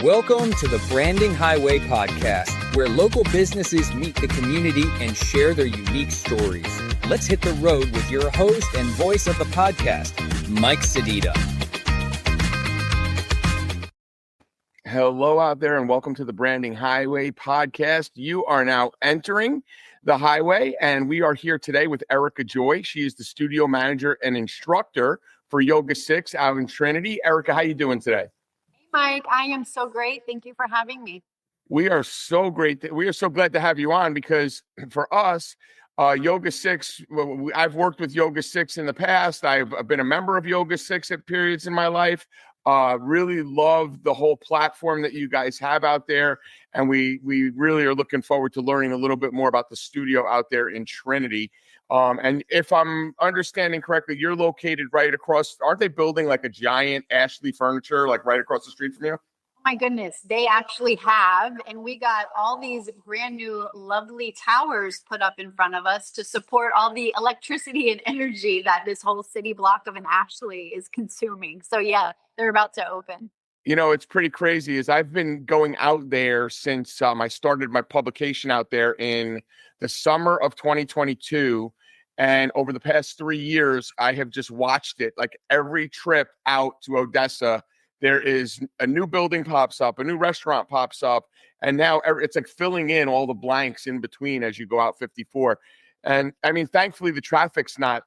Welcome to the Branding Highway podcast, where local businesses meet the community and share their unique stories. Let's hit the road with your host and voice of the podcast, Mike Sedita. Hello out there and welcome to the Branding Highway podcast. You are now entering the highway and we are here today with Erica Joy. She is the studio manager and instructor for Yoga Six out in Trinity. Erica, how you doing today? Mike, I am so great. Thank you for having me. We are so great. We are so glad to have you on because for us, Yoga Six, I've worked with Yoga Six in the past. I've been a member of Yoga Six at periods in my life. Really love the whole platform that you guys have out there. And we really are looking forward to learning a little bit more about the studio out there in Trinity. And if I'm understanding correctly, you're located right across, aren't they building like a giant Ashley furniture, like right across the street from you? Oh my goodness, they actually have. And we got all these brand new, lovely towers put up in front of us to support all the electricity and energy that this whole city block of an Ashley is consuming. So yeah, they're about to open. You know, it's pretty crazy is I've been going out there since I started my publication out there in the summer of 2022. And over the past 3 years, I have just watched it. Like every trip out to Odessa, there is a new building pops up, a new restaurant pops up. And now it's like filling in all the blanks in between as you go out 54. And I mean, thankfully, the traffic's not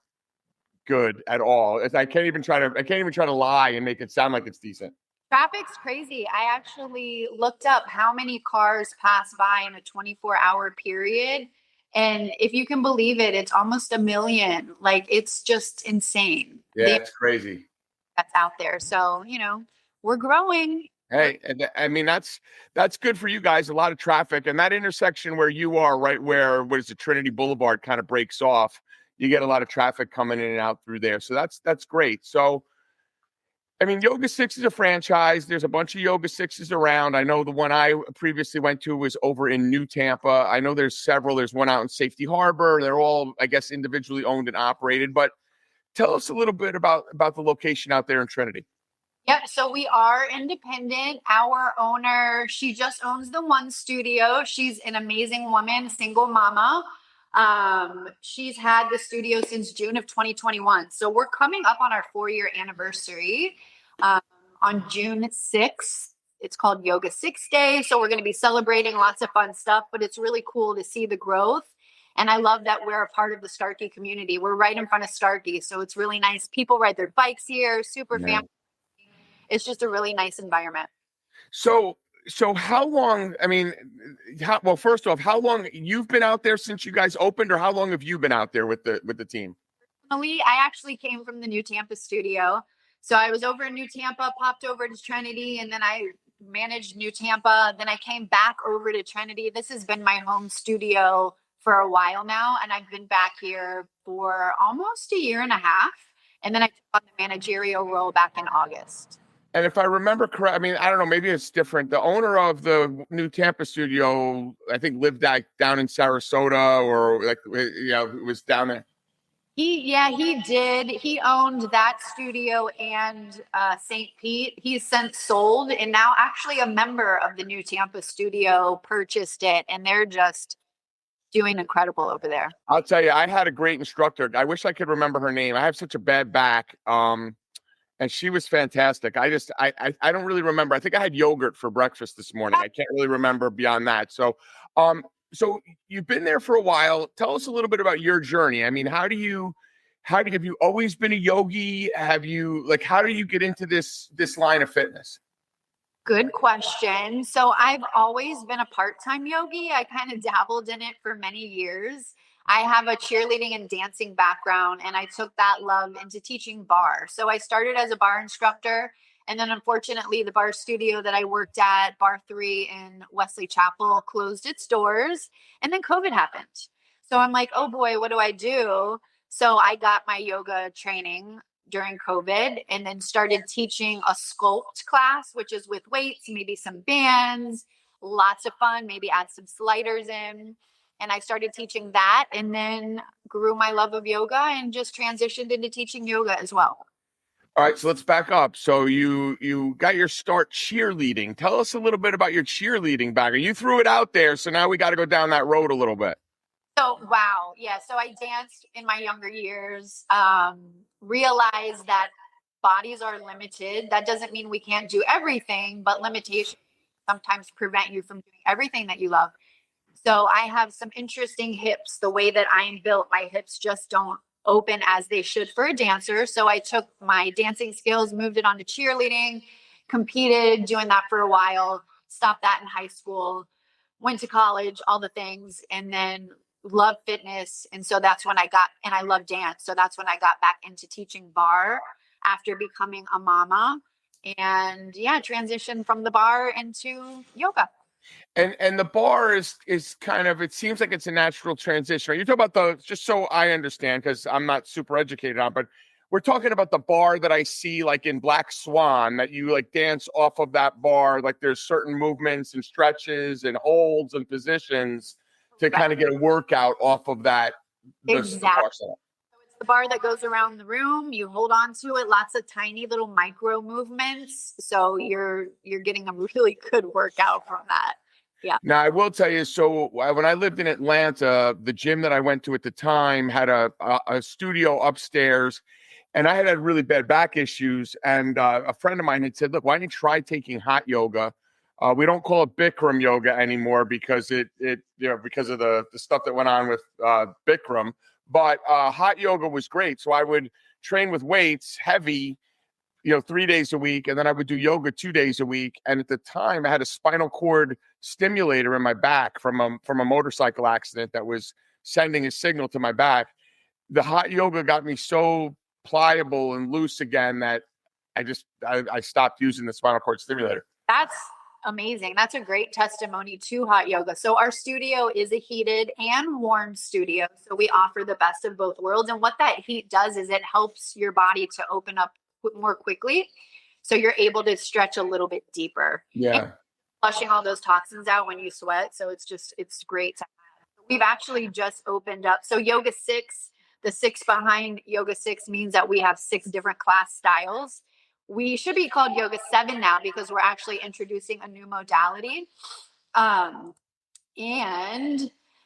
good at all. I can't even try to lie and make it sound like it's decent. Traffic's crazy. I actually looked up how many cars pass by in a 24-hour period. And if you can believe it, it's almost 1 million. Like, it's just insane. Yeah, it's crazy. That's out there. So, you know, we're growing. Hey, I mean, that's good for you guys. A lot of traffic. And that intersection where you are, right where, what is it, Trinity Boulevard kind of breaks off, you get a lot of traffic coming in and out through there. So that's great. So, I mean, Yoga Six is a franchise. There's a bunch of Yoga Sixes around. I know the one I previously went to was over in New Tampa. I know there's several. There's one out in Safety Harbor. They're all, I guess, individually owned and operated. But tell us a little bit about the location out there in Trinity. Yep. So we are independent. Our owner, she just owns the one studio. She's an amazing woman, single mama. She's had the studio since June of 2021. So we're coming up on our 4-year anniversary on June 6th. It's called Yoga Six Day. So we're going to be celebrating lots of fun stuff, but it's really cool to see the growth. And I love that we're a part of the Starkey community. We're right in front of Starkey. So it's really nice. People ride their bikes here, super family. It's just a really nice environment. So how long, I mean, well, first off, how long you've been out there since you guys opened, or how long have you been out there with the team? Personally, I actually came from the New Tampa studio. So I was over in New Tampa, popped over to Trinity, and then I managed New Tampa. Then I came back over to Trinity. This has been my home studio for a while now, and I've been back here for almost 1.5 years. And then I took on the managerial role back in August. And if I remember correct, I mean, I don't know, maybe it's different. The owner of the New Tampa studio, I think, lived down in Sarasota, or was down there. He did. He owned that studio and St. Pete. He's since sold, and now actually a member of the New Tampa studio purchased it, and they're just doing incredible over there. I'll tell you, I had a great instructor. I wish I could remember her name. I have such a bad back. And she was fantastic. I don't really remember. I think I had yogurt for breakfast this morning. I can't really remember beyond that. So you've been there for a while. Tell us a little bit about your journey. I mean, have you always been a yogi? How do you get into this line of fitness? Good question. So I've always been a part-time yogi. I kind of dabbled in it for many years. I have a cheerleading and dancing background, and I took that love into teaching barre. So I started as a barre instructor, and then unfortunately the barre studio that I worked at, Barre 3 in Wesley Chapel, closed its doors, and then COVID happened. So I'm like, oh boy, what do I do? So I got my yoga training during COVID and then started teaching a sculpt class, which is with weights, maybe some bands, lots of fun, maybe add some sliders in. And I started teaching that and then grew my love of yoga and just transitioned into teaching yoga as well. All right, so let's back up. So you got your start cheerleading. Tell us a little bit about your cheerleading background. You threw it out there, so now we got to go down that road a little bit. So, wow. Yeah. So I danced in my younger years, realized that bodies are limited. That doesn't mean we can't do everything, but limitations sometimes prevent you from doing everything that you love. So I have some interesting hips. The way that I am built, my hips just don't open as they should for a dancer. So I took my dancing skills, moved it on to cheerleading, competed, doing that for a while, stopped that in high school, went to college, all the things, and then love fitness. And so that's when and I love dance. So that's when I got back into teaching bar after becoming a mama, and yeah, transitioned from the bar into yoga. And the bar is kind of, it seems like it's a natural transition. Are you talking about just so I understand, because I'm not super educated on, but we're talking about the bar that I see like in Black Swan, that you like dance off of that bar. Like there's certain movements and stretches and holds and positions to kind of get a workout off of that. Exactly. So it's the bar that goes around the room. You hold on to it, lots of tiny little micro movements. So you're getting a really good workout from that. Yeah. Now, I will tell you, so when I lived in Atlanta, the gym that I went to at the time had a studio upstairs, and I had really bad back issues. And a friend of mine had said, look, why don't you try taking hot yoga? We don't call it Bikram yoga anymore because because of the stuff that went on with Bikram. But hot yoga was great. So I would train with weights, heavy, 3 days a week. And then I would do yoga 2 days a week. And at the time I had a spinal cord stimulator in my back from a motorcycle accident that was sending a signal to my back. The hot yoga got me so pliable and loose again that I stopped using the spinal cord stimulator. That's amazing. That's a great testimony to hot yoga. So our studio is a heated and warm studio. So we offer the best of both worlds. And what that heat does is it helps your body to open up more quickly. So you're able to stretch a little bit deeper. Yeah. And flushing all those toxins out when you sweat. So it's great. We've actually just opened up. So Yoga Six, the 6 behind Yoga Six means that we have 6 different class styles. We should be called Yoga 7 now because we're actually introducing a new modality. And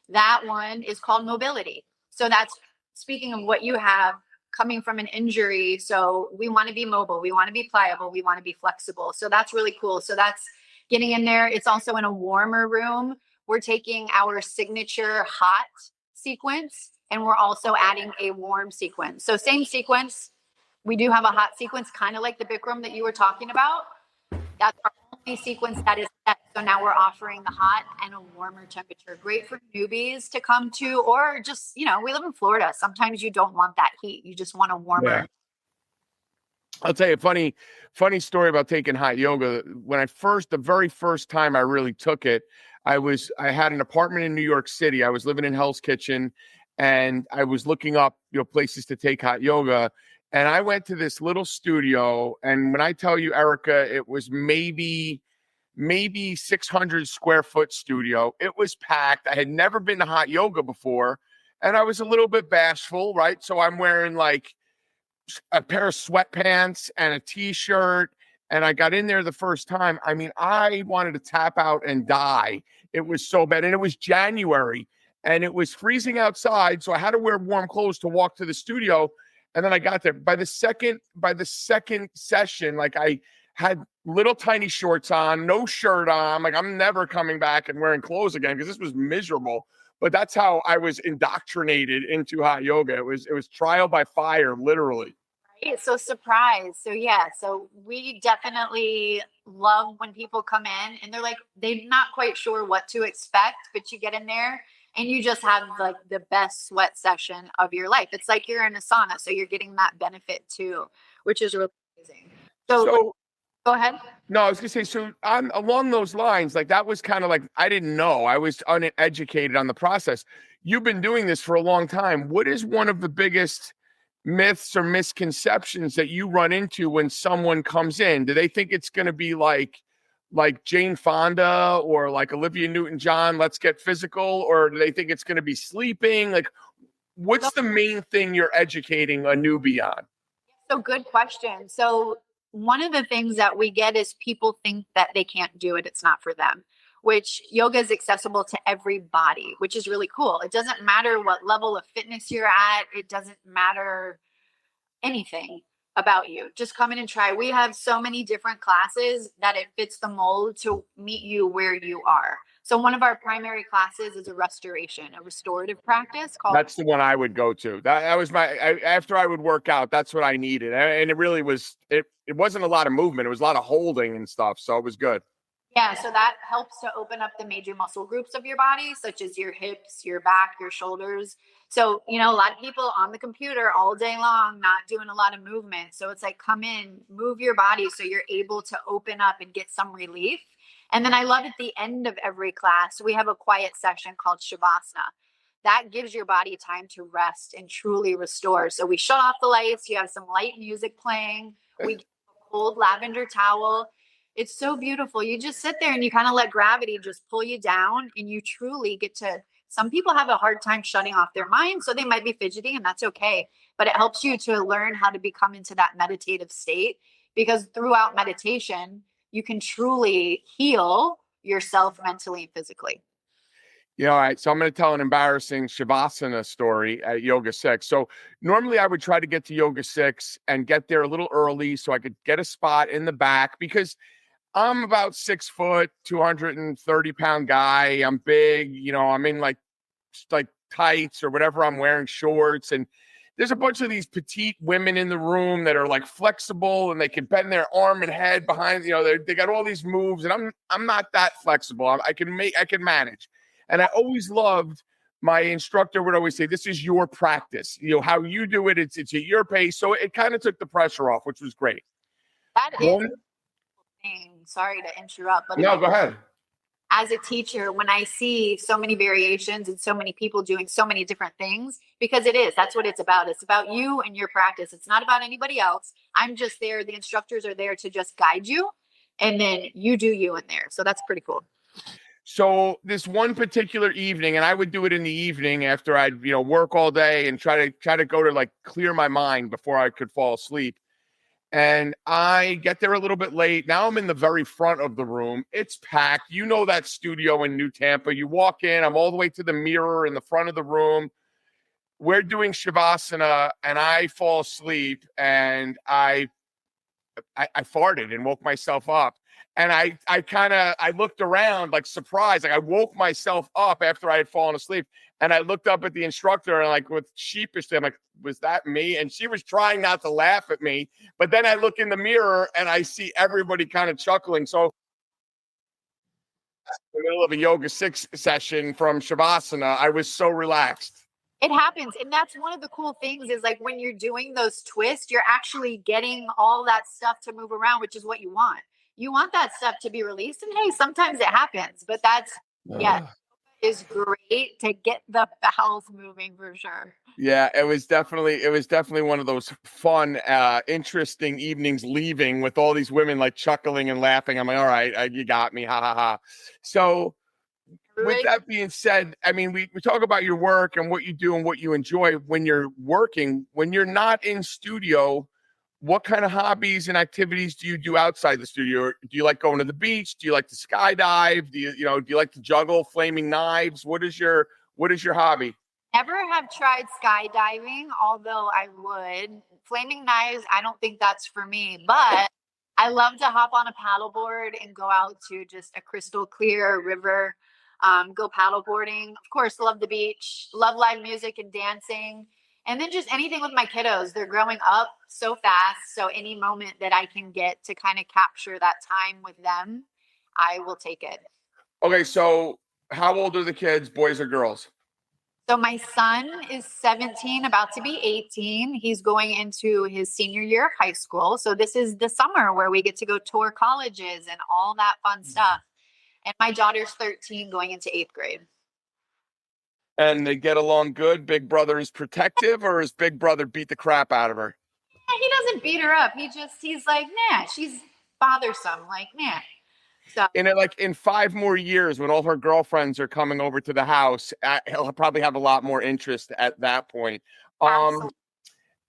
that one is called mobility. So that's speaking of what you have coming from an injury. So we want to be mobile. We want to be pliable. We want to be flexible. So that's really cool. So that's getting in there. It's also in a warmer room. We're taking our signature hot sequence and we're also adding a warm sequence. So same sequence. We do have a hot sequence, kind of like the Bikram that you were talking about. That's our only sequence that is set. So now we're offering the hot and a warmer temperature. Great for newbies to come to, or just, we live in Florida. Sometimes you don't want that heat. You just want a warmer. Yeah. I'll tell you a funny story about taking hot yoga. When the very first time I really took it, I had an apartment in New York City. I was living in Hell's Kitchen and I was looking up, places to take hot yoga. And I went to this little studio. And when I tell you, Erica, it was maybe 600 square foot studio. It was packed. I had never been to hot yoga before. And I was a little bit bashful, right? So I'm wearing like a pair of sweatpants and a t-shirt. And I got in there the first time. I mean, I wanted to tap out and die. It was so bad. And it was January and it was freezing outside. So I had to wear warm clothes to walk to the studio. And then I got there. By the second session, like I had little tiny shorts on, no shirt on. Like I'm never coming back and wearing clothes again because this was miserable. But that's how I was indoctrinated into hot yoga. It was trial by fire, literally. Right. So surprise. So yeah. So we definitely love when people come in and they're not quite sure what to expect, but you get in there and you just have like the best sweat session of your life. It's like you're in a sauna. So you're getting that benefit too, which is really amazing. So go ahead. No, I was going to say, so along those lines, like that was kind of like, I didn't know. I was uneducated on the process. You've been doing this for a long time. What is one of the biggest myths or misconceptions that you run into when someone comes in? Do they think it's going to be like Jane Fonda or like Olivia Newton-John, let's get physical? Or do they think it's going to be sleeping? Like, what's the main thing you're educating a newbie on? So good question. So one of the things that we get is people think that they can't do it. It's not for them, which yoga is accessible to everybody, which is really cool. It doesn't matter what level of fitness you're at. It doesn't matter anything about you. Just come in and try. We have so many different classes that it fits the mold to meet you where you are. So one of our primary classes is a restorative practice called. That's the one I would go to. That was after I would work out, that's what I needed. And it really was, it wasn't a lot of movement. It was a lot of holding and stuff. So it was good. Yeah, so that helps to open up the major muscle groups of your body, such as your hips, your back, your shoulders. So, a lot of people on the computer all day long, not doing a lot of movement. So it's like, come in, move your body so you're able to open up and get some relief. And then I love at the end of every class, we have a quiet session called Shavasana. That gives your body time to rest and truly restore. So we shut off the lights, you have some light music playing, we get a cold lavender towel. It's so beautiful. You just sit there and you kind of let gravity just pull you down, and you truly get to. Some people have a hard time shutting off their mind, so they might be fidgety, and that's okay. But it helps you to learn how to become into that meditative state, because throughout meditation, you can truly heal yourself mentally and physically. Yeah, all right. So I'm going to tell an embarrassing Shavasana story at Yoga Six. So normally I would try to get to Yoga Six and get there a little early so I could get a spot in the back, because I'm about 6 foot, 230-pound guy. I'm big, I'm in like tights or whatever I'm wearing, shorts. And there's a bunch of these petite women in the room that are like flexible and they can bend their arm and head behind, they got all these moves, and I'm not that flexible. I can manage. And I always loved, my instructor would always say, this is your practice. How you do it, it's at your pace. So it kind of took the pressure off, which was great. That is thing. Sorry to interrupt, but no, go ahead. As a teacher, when I see so many variations and so many people doing so many different things, because that's what it's about. It's about you and your practice. It's not about anybody else. I'm just there. The instructors are there to just guide you, and then you do you in there. So that's pretty cool. So this one particular evening, and I would do it in the evening after I'd, work all day and try to go to like clear my mind before I could fall asleep. And I get there a little bit late. Now I'm in the very front of the room. It's packed. That studio in New Tampa. You walk in, I'm all the way to the mirror in the front of the room. We're doing Shavasana, and I fall asleep, and I farted and woke myself up. And I looked around like surprised. Like I woke myself up after I had fallen asleep. And I looked up at the instructor and like with sheepishly, I'm like, was that me? And she was trying not to laugh at me. But then I look in the mirror and I see everybody kind of chuckling. So in the middle of a Yoga Six session from Shavasana, I was so relaxed. It happens. And that's one of the cool things is like when you're doing those twists, you're actually getting all that stuff to move around, which is what you want. You want that stuff to be released. And hey, sometimes it happens, but is great to get the bowels moving for sure. Yeah, it was definitely one of those fun, interesting evenings leaving with all these women like chuckling and laughing. I'm like, all right, you got me. Ha ha ha. So with that being said, I mean, we talk about your work and what you do and what you enjoy when you're working. When you're not in studio, what kind of hobbies and activities do you do outside the studio? Do you like going to the beach? Do you like to skydive? Do you like to juggle flaming knives? What is your hobby? Never have tried skydiving, although I would. Flaming knives, I don't think that's for me, but I love to hop on a paddleboard and go out to just a crystal clear river, go paddleboarding. Of course, love the beach, love live music and dancing. And then just anything with my kiddos. They're growing up so fast. So any moment that I can get to kind of capture that time with them, I will take it. Okay, so how old are the kids, boys or girls? So my son is 17, about to be 18. He's going into his senior year of high school. So this is the summer where we get to go tour colleges and all that fun stuff. And my daughter's 13, going into 8th grade. And they get along good? Big brother is protective, or is big brother beat the crap out of her? Yeah, he doesn't beat her up. He's like, nah, she's bothersome. Like, nah. So in 5 more years, when all her girlfriends are coming over to the house, he'll probably have a lot more interest at that point.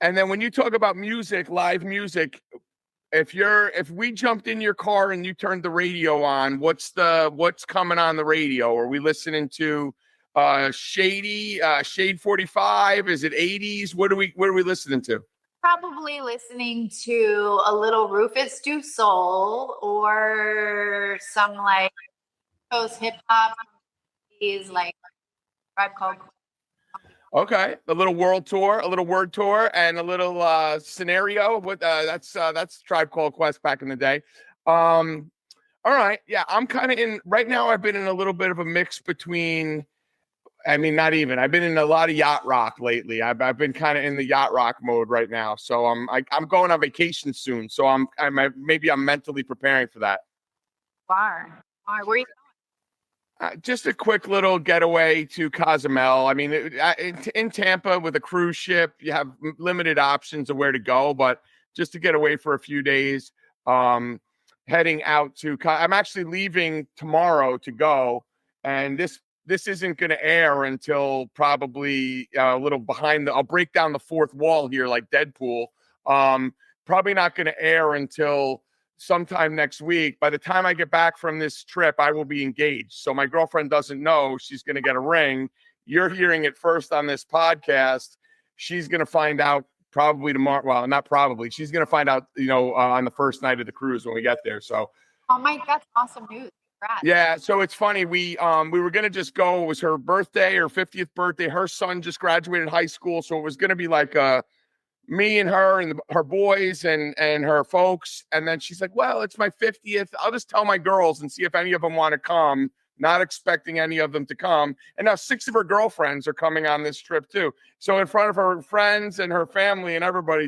And then when you talk about music, live music, if we jumped in your car and you turned the radio on, what's coming on the radio? Are we listening to Shade 45? Is it 80s? What are we listening to? Probably listening to a little Rufus Du Sol or some like those hip hop. He's like Tribe Called Quest. Okay, a little world tour, a little word tour, and a little scenario. With that's Tribe Called Quest back in the day. All right, yeah, I'm kind of in right now. I've been in a little bit of a mix between. I mean, not even. I've been in a lot of yacht rock lately. I've been kind of in the yacht rock mode right now. So I'm going on vacation soon. So I'm mentally preparing for that. Where are you? Just a quick little getaway to Cozumel. I mean, in Tampa with a cruise ship, you have limited options of where to go, but just to get away for a few days, heading out to, I'm actually leaving tomorrow to go. And this isn't going to air until probably a little behind I'll break down the fourth wall here like Deadpool. Probably not going to air until sometime next week. By the time I get back from this trip, I will be engaged. So my girlfriend doesn't know she's going to get a ring. You're hearing it first on this podcast. She's going to find out probably tomorrow. Well, not probably. She's going to find out, on the first night of the cruise when we get there. So, oh my, that's awesome news. Congrats. Yeah. So it's funny. We were going to just go. It was her birthday, her 50th birthday. Her son just graduated high school. So it was going to be like me and her and her boys and her folks. And then she's like, well, it's my 50th. I'll just tell my girls and see if any of them want to come, not expecting any of them to come. And now 6 of her girlfriends are coming on this trip too. So in front of her friends and her family and everybody,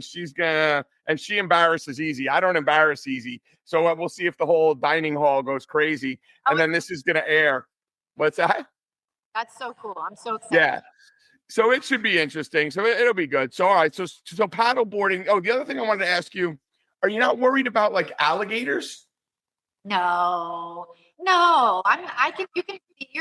and she embarrasses easy. I don't embarrass easy. So we'll see if the whole dining hall goes crazy. And then this is going to air. What's that? That's so cool. I'm so excited. Yeah. So it should be interesting. So it'll be good. So, all right. So paddle boarding. Oh, the other thing I wanted to ask you, are you not worried about like alligators? No. You're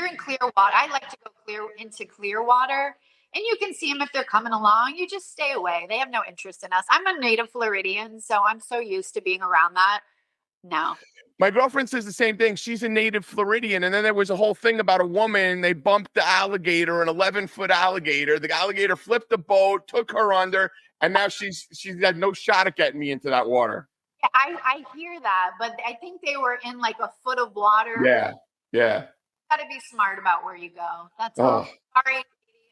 in clear water. I like to go into clear water and you can see them if they're coming along. You just stay away. They have no interest in us. I'm a native Floridian, so I'm so used to being around that. No. My girlfriend says the same thing. She's a native Floridian. And then there was a whole thing about a woman. They bumped the alligator, an 11-foot alligator. The alligator flipped the boat, took her under, and now she's had no shot at getting me into that water. Yeah, I hear that, but I think they were in like a foot of water. Yeah. Got to be smart about where you go. That's all. Sorry.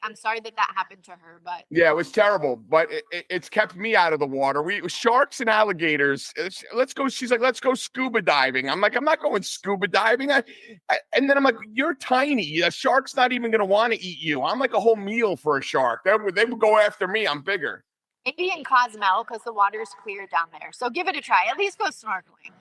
I'm sorry that happened to her, but yeah, it was terrible, but it's kept me out of the water. Sharks and alligators. Let's go. She's like, let's go scuba diving. I'm like, I'm not going scuba diving. And then I'm like, you're tiny. A shark's not even going to want to eat you. I'm like a whole meal for a shark. They would go after me. I'm bigger. Maybe in Cozumel because the water's clear down there. So give it a try. At least go snorkeling.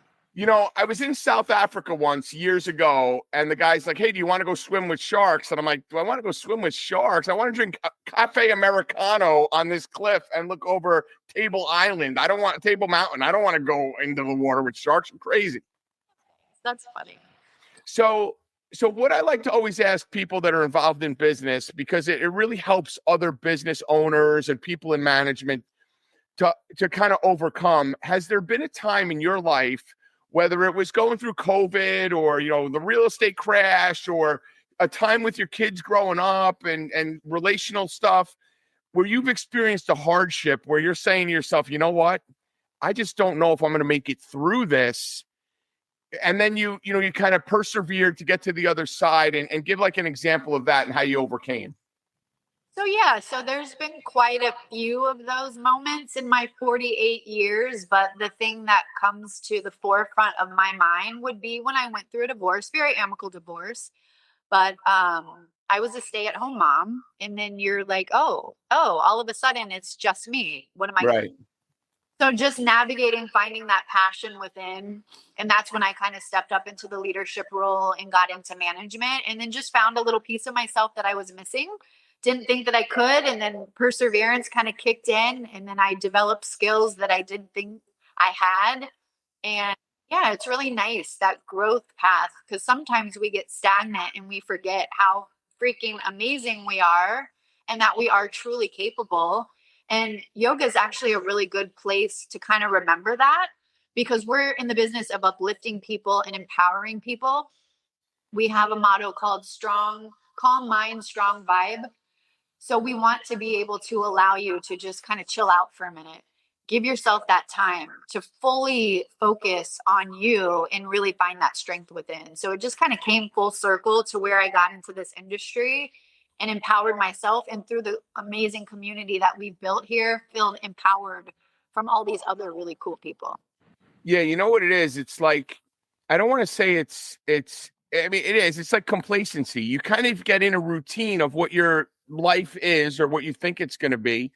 I was in South Africa once years ago, and the guy's like, hey, do you want to go swim with sharks? And I'm like, do I want to go swim with sharks? I want to drink Cafe Americano on this cliff and look over Table Island. Table Mountain. I don't want to go into the water with sharks. I'm crazy. That's funny. So what I like to always ask people that are involved in business, because it really helps other business owners and people in management to kind of overcome. Has there been a time in your life, whether it was going through COVID or, the real estate crash or a time with your kids growing up and relational stuff, where you've experienced a hardship where you're saying to yourself, you know what, I just don't know if I'm going to make it through this. And then you kind of persevered to get to the other side and give like an example of that and how you overcame. So there's been quite a few of those moments in my 48 years, but the thing that comes to the forefront of my mind would be when I went through a divorce, very amicable divorce, but I was a stay-at-home mom, and then you're like, oh, all of a sudden it's just me. What am I right? doing? So just navigating, finding that passion within, and that's when I kind of stepped up into the leadership role and got into management, and then just found a little piece of myself that I was missing. Didn't think that I could. And then perseverance kind of kicked in. And then I developed skills that I didn't think I had. And yeah, it's really nice, that growth path, because sometimes we get stagnant and we forget how freaking amazing we are and that we are truly capable. And yoga is actually a really good place to kind of remember that, because we're in the business of uplifting people and empowering people. We have a motto called calm mind, strong vibe. So we want to be able to allow you to just kind of chill out for a minute. Give yourself that time to fully focus on you and really find that strength within. So it just kind of came full circle to where I got into this industry and empowered myself. And through the amazing community that we've built here, feel empowered from all these other really cool people. Yeah, you know what it is? It's like, I don't want to say I mean, it is. It's like complacency. You kind of get in a routine of what your life is or what you think it's going to be.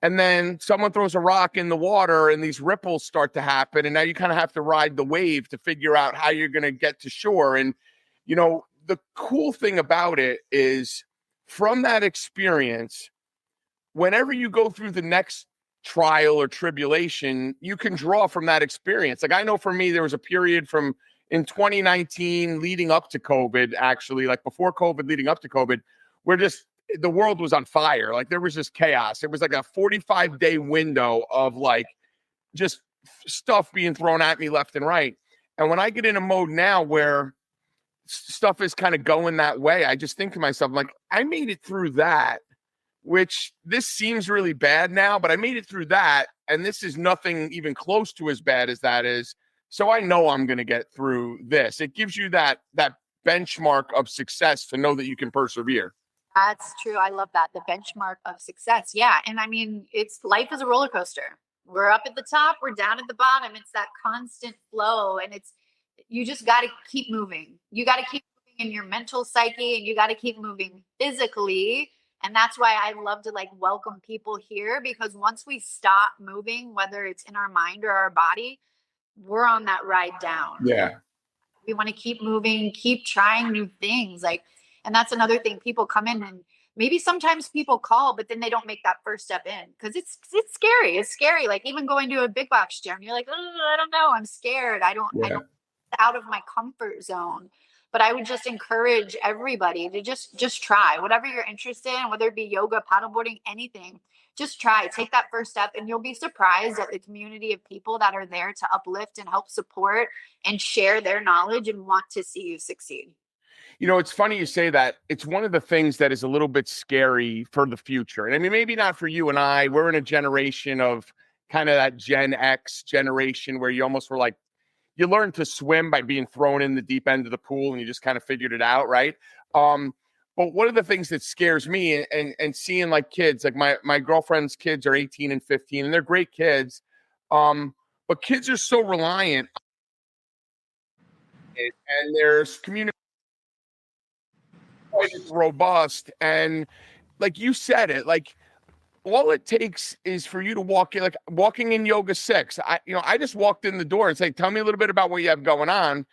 And then someone throws a rock in the water and these ripples start to happen. And now you kind of have to ride the wave to figure out how you're going to get to shore. And, you know, the cool thing about it is from that experience, whenever you go through the next trial or tribulation, you can draw from that experience. Like I know for me, there was a period from in 2019 leading up to COVID, actually, like before COVID, leading up to COVID, where just the world was on fire. Like there was just chaos. It was like a 45-day window of like just stuff being thrown at me left and right. And when I get in a mode now where stuff is kind of going that way, I just think to myself, like, I made it through that, which this seems really bad now, but I made it through that. And this is nothing even close to as bad as that is. So I know I'm going to get through this. It gives you that benchmark of success to know that you can persevere. That's true. I love that. The benchmark of success. Yeah. And I mean, life is a roller coaster. We're up at the top, we're down at the bottom. It's that constant flow. And you just got to keep moving. You got to keep moving in your mental psyche, and you got to keep moving physically. And that's why I love to like welcome people here, because once we stop moving, whether it's in our mind or our body, we're on that ride down. Yeah. We want to keep moving, keep trying new things. And that's another thing. People come in and maybe sometimes people call, but then they don't make that first step in because it's scary. It's scary. Like even going to a big box gym, you're like, oh, I don't know. I'm scared. I don't out of my comfort zone. But I would just encourage everybody to just try whatever you're interested in, whether it be yoga, paddleboarding, anything. Just try, take that first step, and you'll be surprised at the community of people that are there to uplift and help support and share their knowledge and want to see you succeed. You know, it's funny you say that. It's one of the things that is a little bit scary for the future. And I mean, maybe not for you and I. We're in a generation of kind of that Gen X generation where you almost were like, you learned to swim by being thrown in the deep end of the pool and you just kind of figured it out, right? But one of the things that scares me and seeing like kids, like my girlfriend's kids are 18 and 15 and they're great kids. But kids are so reliant on it, and there's community robust. And like you said it, like all it takes is for you to walk in, like walking in Yoga Six. I just walked in the door and say, tell me a little bit about what you have going on.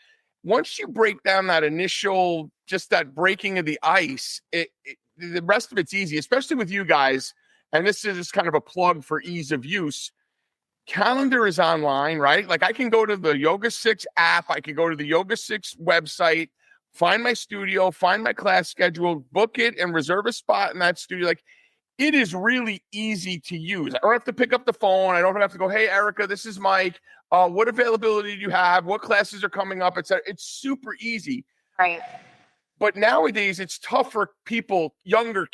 Once you break down that initial, just that breaking of the ice, the rest of it's easy, especially with you guys. And this is just kind of a plug for ease of use. Calendar is online, right? Like I can go to the Yoga Six app. I can go to the Yoga Six website, find my studio, find my class schedule, book it, and reserve a spot in that studio. Like it is really easy to use. I don't have to pick up the phone. I don't have to go, hey, Erica, this is Mike. What availability do you have? What classes are coming up? Etc. It's super easy. Right. But nowadays it's tough for people, younger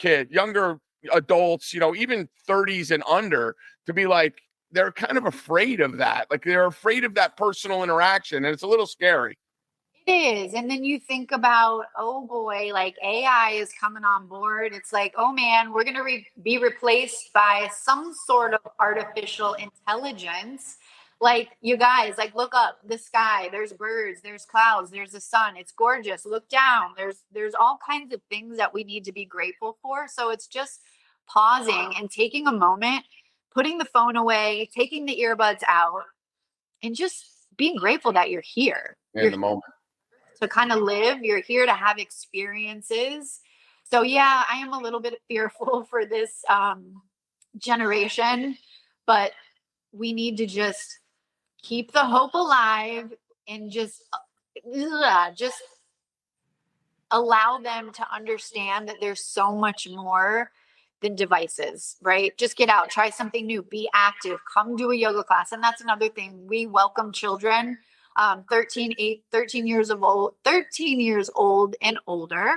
adults, even 30s and under, to be like, they're kind of afraid of that. Like they're afraid of that personal interaction. And it's a little scary. It is. And then you think about, oh boy, like AI is coming on board. It's like, oh man, we're going to be replaced by some sort of artificial intelligence. Like you guys, like look up the sky. There's birds, there's clouds, there's the sun. It's gorgeous. Look down. There's all kinds of things that we need to be grateful for. So it's just pausing and taking a moment, putting the phone away, taking the earbuds out, and just being grateful that you're here. In the moment. To kind of live, you're here to have experiences. So yeah, I am a little bit fearful for this generation, but we need to just keep the hope alive and just allow them to understand that there's so much more than devices, right? Just get out, try something new, be active, come do a yoga class. And that's another thing. We welcome children, 13 years old and older,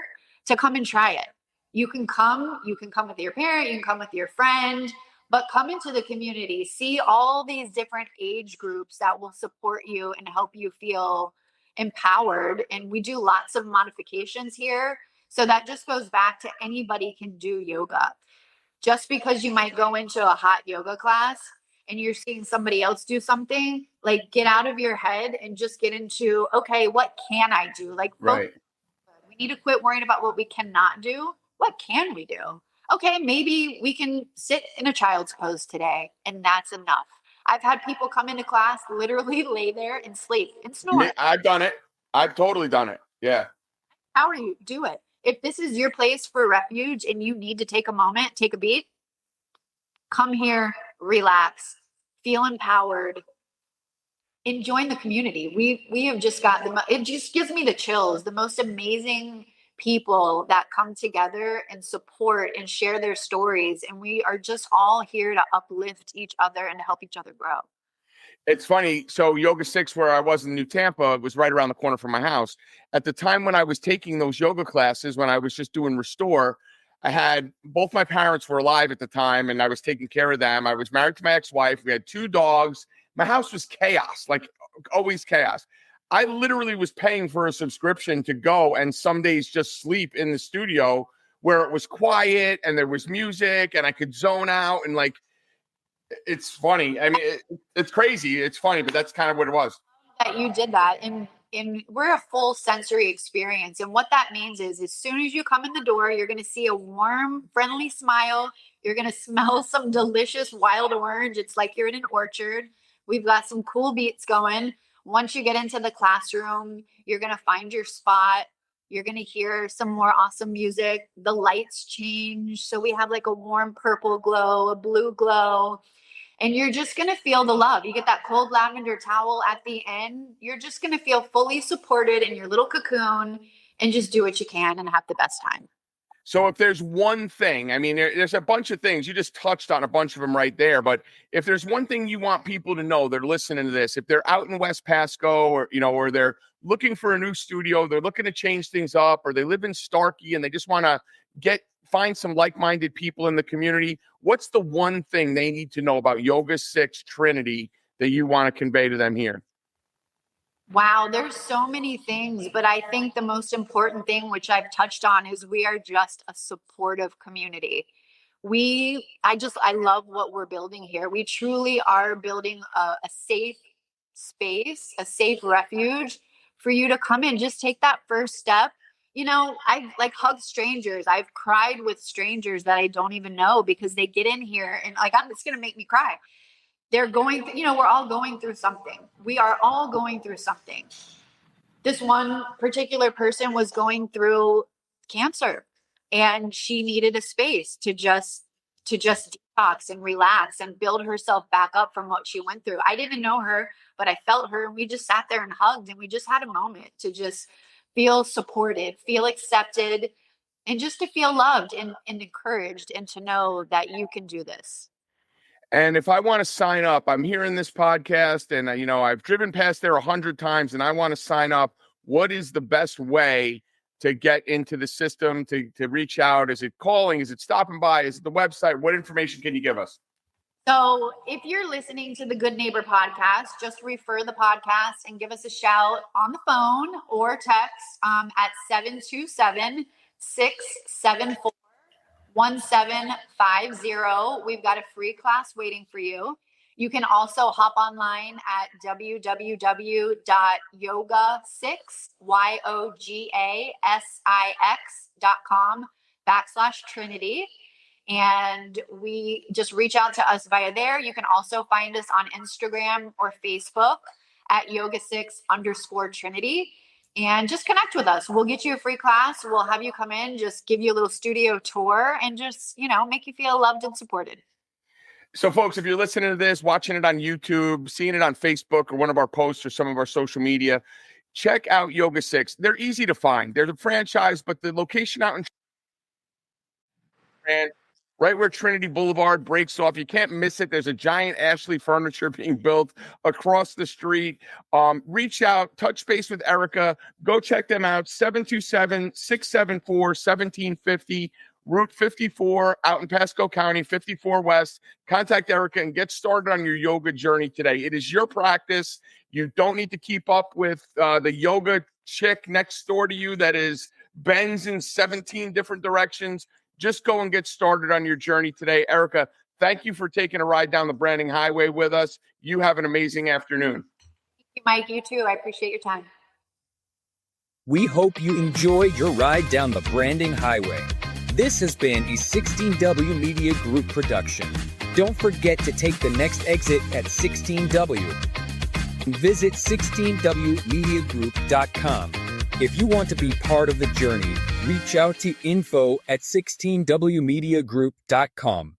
to come and try it. You can come with your parent, you can come with your friend, but come into the community, see all these different age groups that will support you and help you feel empowered. And we do lots of modifications here. So that just goes back to anybody can do yoga. Just because you might go into a hot yoga class and you're seeing somebody else do something, like, get out of your head and just get into, okay, what can I do? Like, Right. we need to quit worrying about what we cannot do. What can we do? Okay, maybe we can sit in a child's pose today, and that's enough. I've had people come into class, literally lay there and sleep and snore. I've done it. I've totally done it. Yeah. How are you? Do it. If this is your place for refuge and you need to take a moment, take a beat, come here, relax, feel empowered, and join the community. We have just got it just gives me the chills. The most amazing people that come together and support and share their stories. And we are just all here to uplift each other and to help each other grow. It's funny. So Yoga Six, where I was in New Tampa, was right around the corner from my house. At the time when I was taking those yoga classes, when I was just doing Restore, I had both my parents were alive at the time and I was taking care of them. I was married to my ex-wife. We had 2 dogs. My house was chaos, like always chaos. I literally was paying for a subscription to go and some days just sleep in the studio where it was quiet and there was music and I could zone out. And like, it's funny. I mean, it's crazy. It's funny, but that's kind of what it was. That you did that. And we're a full sensory experience. And what that means is, as soon as you come in the door, you're going to see a warm, friendly smile. You're going to smell some delicious wild orange. It's like you're in an orchard. We've got some cool beats going. Once you get into the classroom, you're going to find your spot. You're going to hear some more awesome music. The lights change. So we have like a warm purple glow, a blue glow. And you're just going to feel the love. You get that cold lavender towel at the end. You're just going to feel fully supported in your little cocoon and just do what you can and have the best time. So if there's one thing, I mean, there's a bunch of things. You just touched on a bunch of them right there. But if there's one thing you want people to know, they're listening to this, if they're out in West Pasco or, or they're looking for a new studio, they're looking to change things up, or they live in Starkey and they just want to find some like-minded people in the community, what's the one thing they need to know about Yoga Six Trinity that you want to convey to them here? Wow, there's so many things, but I think the most important thing, which I've touched on, is we are just a supportive community. I love what we're building here. We truly are building a safe space, a safe refuge for you to come in. Just take that first step. I like hug strangers. I've cried with strangers that I don't even know because they get in here and like, it's going to make me cry. They're going, we're all going through something. We are all going through something. This one particular person was going through cancer and she needed a space to just detox and relax and build herself back up from what she went through. I didn't know her, but I felt her and we just sat there and hugged and we just had a moment to just feel supported, feel accepted, and just to feel loved and encouraged and to know that you can do this. And if I want to sign up, I'm hearing this podcast and, I've driven past there 100 times and I want to sign up. What is the best way to get into the system, to reach out? Is it calling? Is it stopping by? Is it the website? What information can you give us? So if you're listening to the Good Neighbor podcast, just refer the podcast and give us a shout on the phone or text at 727-674-1750. We've got a free class waiting for you. You can also hop online at yoga6.com/Trinity. And we just reach out to us via there. You can also find us on Instagram or Facebook at Yoga6_Trinity and just connect with us. We'll get you a free class. We'll have you come in, just give you a little studio tour and just, make you feel loved and supported. So folks, if you're listening to this, watching it on YouTube, seeing it on Facebook or one of our posts or some of our social media, check out Yoga Six. They're easy to find. They're the franchise, but the location out in right where Trinity Boulevard breaks off. You can't miss it. There's a giant Ashley furniture being built across the street. Reach out, touch base with Erica. Go check them out. 727-674-1750. Route 54 out in Pasco County, 54 West. Contact Erica and get started on your yoga journey today. It is your practice. You don't need to keep up with the yoga chick next door to you that is bends in 17 different directions. Just go and get started on your journey today. Erica, thank you for taking a ride down the branding highway with us. You have an amazing afternoon. Thank you, Mike. You too. I appreciate your time. We hope you enjoyed your ride down the branding highway. This has been a 16W Media Group production. Don't forget to take the next exit at 16W. Visit 16wmediagroup.com. If you want to be part of the journey, reach out to info@16wmediagroup.com.